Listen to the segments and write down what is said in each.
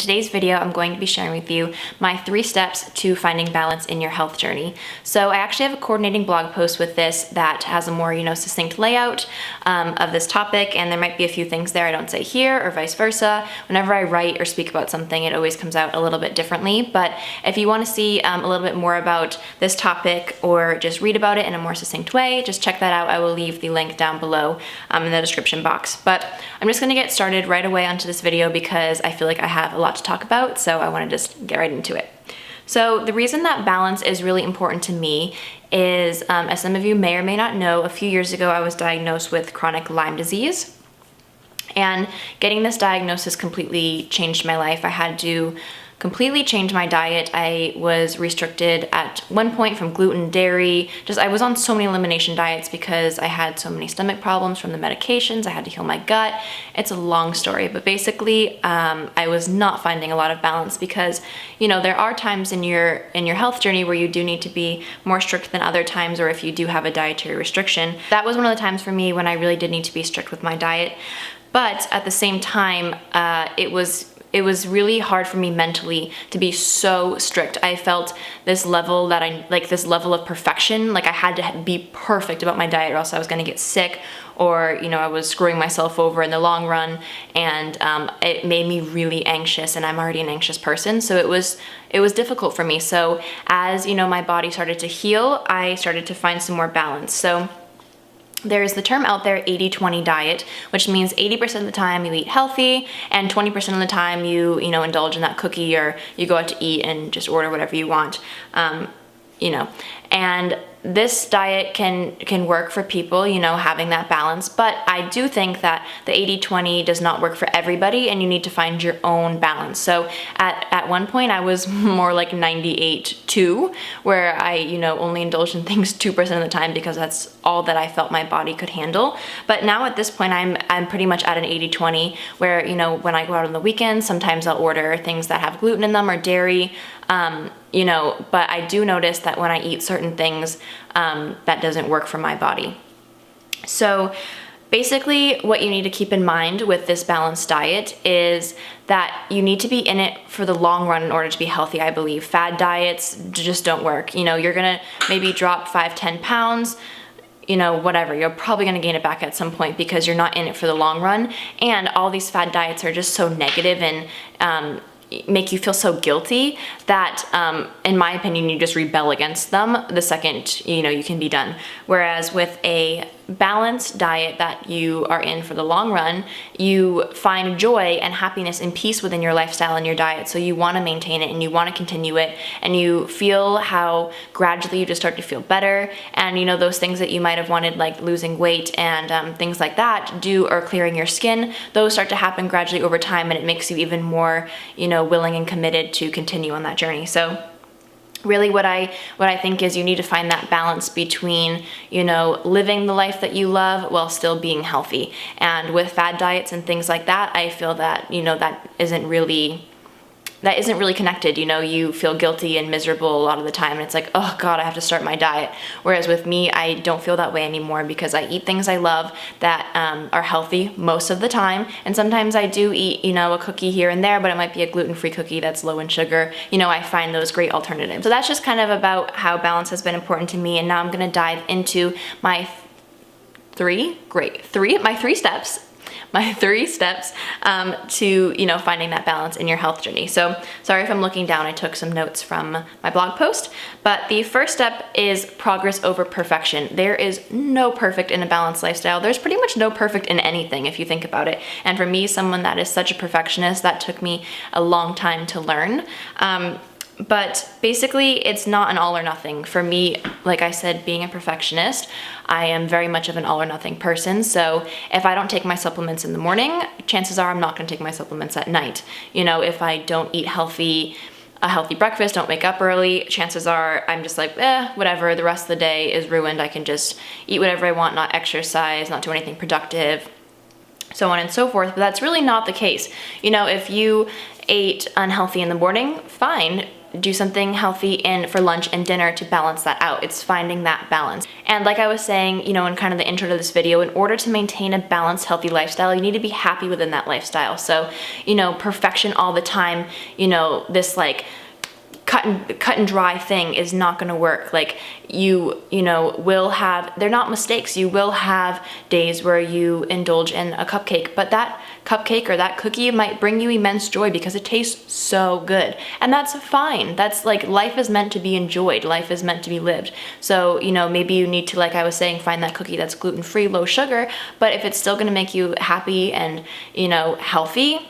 Today's video, I'm going to be sharing with you my 3 steps to finding balance in your health journey. So I actually have a coordinating blog post with this that has a more, succinct layout of this topic, and there might be a few things there I don't say here or vice versa. Whenever I write or speak about something, it always comes out a little bit differently. But if you want to see a little bit more about this topic or just read about it in a more succinct way, just check that out. I will leave the link down below in the description box. But I'm just going to get started right away onto this video because I feel like I have a lot to talk about, so I want to just get right into it. So the reason that balance is really important to me is, as some of you may or may not know, a few years ago I was diagnosed with chronic Lyme disease. And getting this diagnosis completely changed my life. I had to completely change my diet. I was restricted at one point from gluten, dairy, I was on so many elimination diets because I had so many stomach problems from the medications. I had to heal my gut. It's a long story, but basically I was not finding a lot of balance because, there are times in your health journey where you do need to be more strict than other times, or if you do have a dietary restriction. That was one of the times for me when I really did need to be strict with my diet. But at the same time, it was really hard for me mentally to be so strict. I felt this level this level of perfection, like I had to be perfect about my diet or else I was gonna get sick, or I was screwing myself over in the long run, and it made me really anxious, and I'm already an anxious person, so it was difficult for me. So as my body started to heal, I started to find some more balance. So there's the term out there, 80-20 diet, which means 80% of the time you eat healthy and 20% of the time you indulge in that cookie, or you go out to eat and just order whatever you want, and this diet can work for people, having that balance, but I do think that the 80-20 does not work for everybody, and you need to find your own balance. So at one point I was more like 98-2, where I, only indulged in things 2% of the time because that's all that I felt my body could handle. But now at this point I'm pretty much at an 80-20, where, when I go out on the weekends, sometimes I'll order things that have gluten in them or dairy, but I do notice that when I eat certain things, that doesn't work for my body. So basically what you need to keep in mind with this balanced diet is that you need to be in it for the long run in order to be healthy, I believe. Fad diets just don't work. You're gonna maybe drop 5-10 pounds, whatever, you're probably going to gain it back at some point because you're not in it for the long run. And all these fad diets are just so negative and make you feel so guilty that, in my opinion, you just rebel against them the second, you can be done. Whereas with a balanced diet that you are in for the long run, you find joy and happiness and peace within your lifestyle and your diet. So you want to maintain it and you want to continue it, and you feel how gradually you just start to feel better. And those things that you might have wanted, like losing weight and things like that, or clearing your skin, those start to happen gradually over time, and it makes you even more, willing and committed to continue on that journey. So really what I think is you need to find that balance between, living the life that you love while still being healthy. And with fad diets and things like that, I feel that, that isn't really connected. You feel guilty and miserable a lot of the time, and it's like, oh God, I have to start my diet. Whereas with me, I don't feel that way anymore because I eat things I love that are healthy most of the time. And sometimes I do eat, a cookie here and there, but it might be a gluten-free cookie that's low in sugar. I find those great alternatives. So that's just kind of about how balance has been important to me. And now I'm gonna dive into my three steps to finding that balance in your health journey. So sorry if I'm looking down, I took some notes from my blog post, but the first step is progress over perfection. There is no perfect in a balanced lifestyle. There's pretty much no perfect in anything if you think about it. And for me, someone that is such a perfectionist, that took me a long time to learn. But basically, it's not an all or nothing. For me, like I said, being a perfectionist, I am very much of an all or nothing person. So if I don't take my supplements in the morning, chances are I'm not going to take my supplements at night. If I don't eat a healthy breakfast, don't wake up early, chances are I'm just like, whatever, the rest of the day is ruined. I can just eat whatever I want, not exercise, not do anything productive, so on and so forth. But that's really not the case. If you ate unhealthy in the morning, fine. do something healthy in for lunch and dinner to balance that out. It's finding that balance. And like I was saying, you know, in kind of the intro to this video, in order to maintain a balanced, healthy lifestyle, you need to be happy within that lifestyle. So, you know, perfection all the time, you know, this like cut and dry thing is not going to work. Like you know, will have, they're not mistakes. You will have days where you indulge in a cupcake, but that cupcake or that cookie might bring you immense joy because it tastes so good. And that's fine. That's like, life is meant to be enjoyed. Life is meant to be lived. So, you know, maybe you need to, like I was saying, find that cookie that's gluten-free, low sugar, but if it's still going to make you happy and, you know, healthy,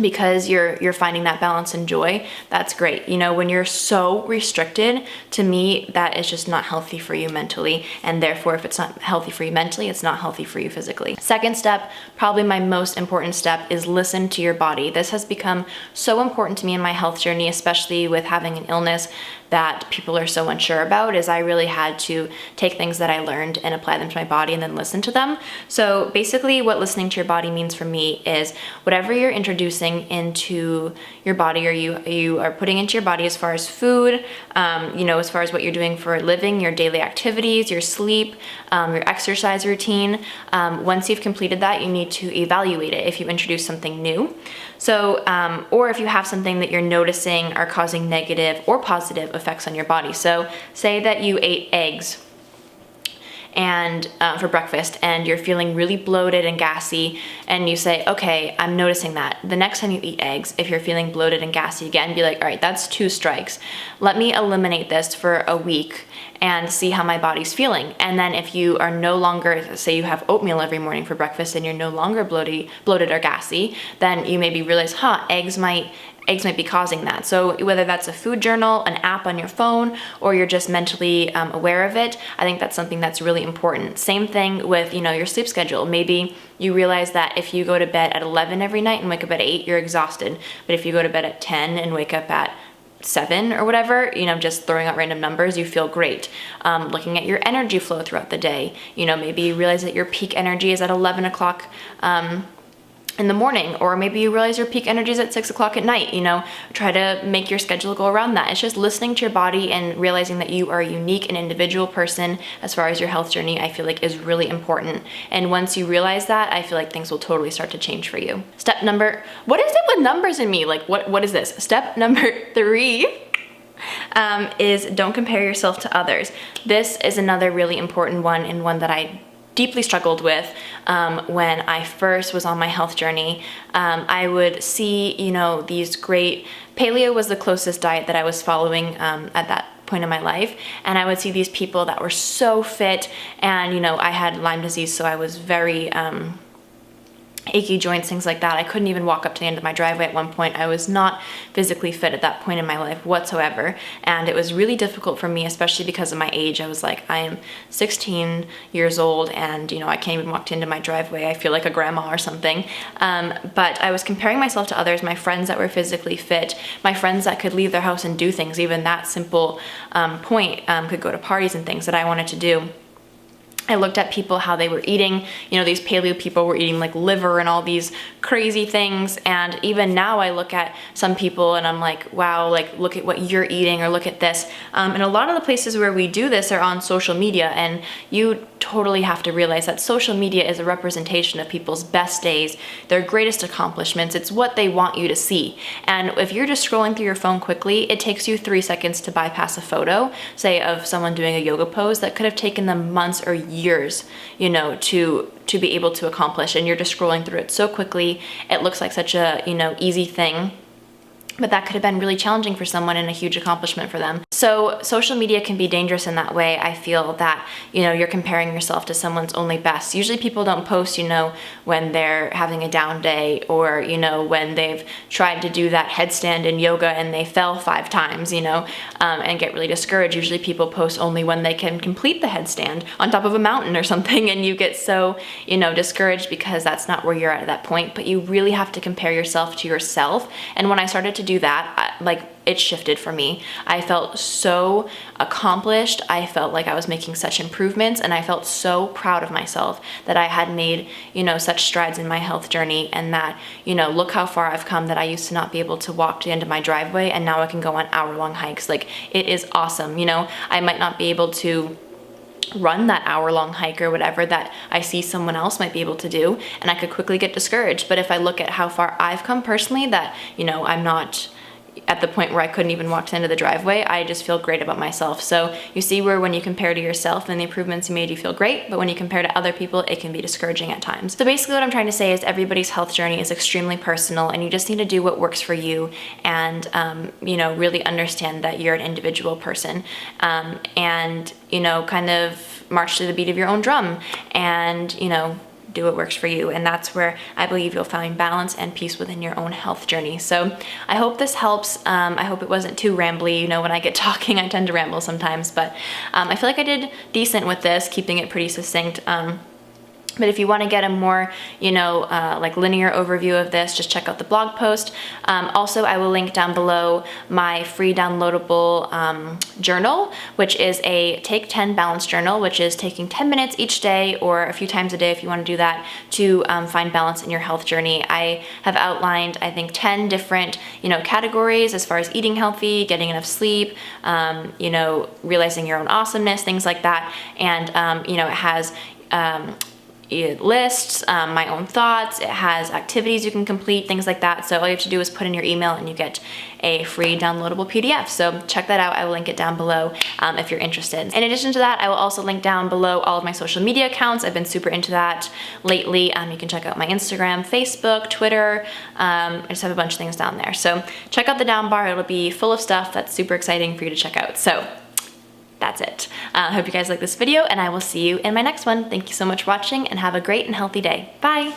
because you're finding that balance and joy, that's great. You know, when you're so restricted, to me, that is just not healthy for you mentally, and therefore if it's not healthy for you mentally, it's not healthy for you physically. Second step, probably my most important step, is listen to your body. This has become so important to me in my health journey, especially with having an illness that people are so unsure about, is I really had to take things that I learned and apply them to my body and then listen to them. So basically what listening to your body means for me is whatever you're introducing into your body, or you are putting into your body as far as food, you know, as far as what you're doing for a living, your daily activities, your sleep, your exercise routine, once you've completed that, you need to evaluate it if you introduce something new. So, or if you have something that you're noticing are causing negative or positive effects on your body. So say that you ate eggs and for breakfast and you're feeling really bloated and gassy, and you say, okay, I'm noticing that. The next time you eat eggs, if you're feeling bloated and gassy again, be like, all right, that's 2 strikes. Let me eliminate this for a week and see how my body's feeling. And then if you are no longer, say you have oatmeal every morning for breakfast and you're no longer bloated or gassy, then you maybe realize, eggs might be causing that. So whether that's a food journal, an app on your phone, or you're just mentally aware of it, I think that's something that's really important. Same thing with, you know, your sleep schedule. Maybe you realize that if you go to bed at 11 every night and wake up at 8, you're exhausted. But if you go to bed at 10 and wake up at 7 or whatever, you know, just throwing out random numbers, you feel great. Looking at your energy flow throughout the day, you know, maybe you realize that your peak energy is at 11 o'clock in the morning, or maybe you realize your peak energy is at 6 o'clock at night. You know, try to make your schedule go around that. It's just listening to your body and realizing that you are a unique and individual person as far as your health journey, I feel like is really important. And once you realize that, I feel like things will totally start to change for you. What is it with numbers in me? Like, what is this? Step number 3 is don't compare yourself to others. This is another really important one, and one that I deeply struggled with when I first was on my health journey. I would see, you know, these great, paleo was the closest diet that I was following at that point in my life, and I would see these people that were so fit, and, you know, I had Lyme disease, so I was very achy joints, things like that. I couldn't even walk up to the end of my driveway at one point. I was not physically fit at that point in my life whatsoever, and it was really difficult for me, especially because of my age. I was like, I am 16 years old, and, you know, I can't even walk to the end of my driveway. I feel like a grandma or something. But I was comparing myself to others, my friends that were physically fit, my friends that could leave their house and do things, even that simple point, could go to parties and things that I wanted to do. I looked at people, how they were eating, you know, these paleo people were eating like liver and all these crazy things. And even now I look at some people and I'm like, wow, like look at what you're eating, or look at this. And a lot of the places where we do this are on social media, and you totally have to realize that social media is a representation of people's best days, their greatest accomplishments. It's what they want you to see. And if you're just scrolling through your phone quickly, it takes you 3 seconds to bypass a photo, say of someone doing a yoga pose that could have taken them months or years, you know, to be able to accomplish. And you're just scrolling through it so quickly. It looks like such a, you know, easy thing, but that could have been really challenging for someone and a huge accomplishment for them. So social media can be dangerous in that way. I feel that, you know, you're comparing yourself to someone's only best. Usually people don't post, you know, when they're having a down day, or, you know, when they've tried to do that headstand in yoga and they fell 5 times, you know, and get really discouraged. Usually people post only when they can complete the headstand on top of a mountain or something, and you get so, you know, discouraged because that's not where you're at that point. But you really have to compare yourself to yourself. And when I started to do that, like it shifted for me. I felt so accomplished. I felt like I was making such improvements, and I felt so proud of myself that I had made, such strides in my health journey, and that, look how far I've come, that I used to not be able to walk to the end of my driveway, and now I can go on hour-long hikes. Like, it is awesome. I might not be able to run that hour-long hike or whatever that I see someone else might be able to do, and I could quickly get discouraged. But if I look at how far I've come personally, that, I'm not at the point where I couldn't even walk to the end of the driveway, I just feel great about myself. So you see where when you compare to yourself and the improvements you made, you feel great, but when you compare to other people, it can be discouraging at times. So basically what I'm trying to say is everybody's health journey is extremely personal, and you just need to do what works for you, and really understand that you're an individual person, and kind of march to the beat of your own drum, and do what works for you. And that's where I believe you'll find balance and peace within your own health journey. So I hope this helps. I hope it wasn't too rambly. When I get talking, I tend to ramble sometimes, but I feel like I did decent with this, keeping it pretty succinct. But if you want to get a more, like linear overview of this, just check out the blog post. Also, I will link down below my free downloadable journal, which is a Take 10 Balance Journal, which is taking 10 minutes each day or a few times a day if you want to do that, to find balance in your health journey. I have outlined, I think, 10 different, categories as far as eating healthy, getting enough sleep, realizing your own awesomeness, things like that. And, it has it lists my own thoughts, it has activities you can complete, things like that. So all you have to do is put in your email and you get a free downloadable PDF. So check that out. I will link it down below if you're interested. In addition to that, I will also link down below all of my social media accounts. I've been super into that lately. You can check out my Instagram, Facebook, Twitter. I just have a bunch of things down there. So check out the down bar. It'll be full of stuff that's super exciting for you to check out. So that's it. I hope you guys like this video, and I will see you in my next one. Thank you so much for watching, and have a great and healthy day. Bye!